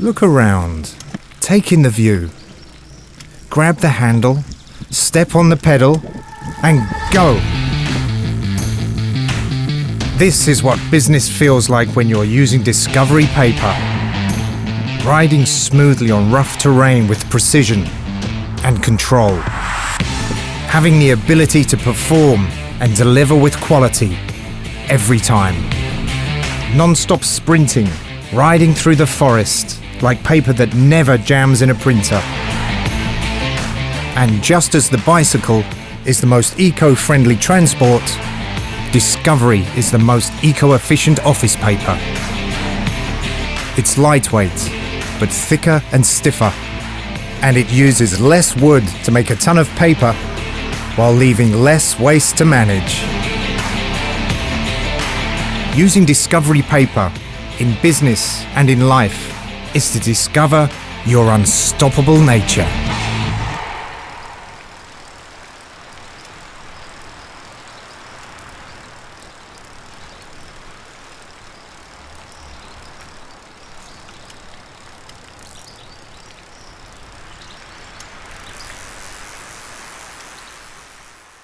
Look around. Take in the view. Grab the handle, step on the pedal, and go. This is what business feels like when you're using Discovery paper. Riding smoothly on rough terrain with precision and control. Having the ability to perform and deliver with quality every time. Non-stop sprinting, riding through the forest like paper that never jams in a printer. And just as the bicycle is the most eco-friendly transport, Discovery is the most eco-efficient office paper. It's lightweight, but thicker and stiffer, and it uses less wood to make a ton of paper while leaving less waste to manage. Using Discovery paper in business and in life is to discover your unstoppable nature.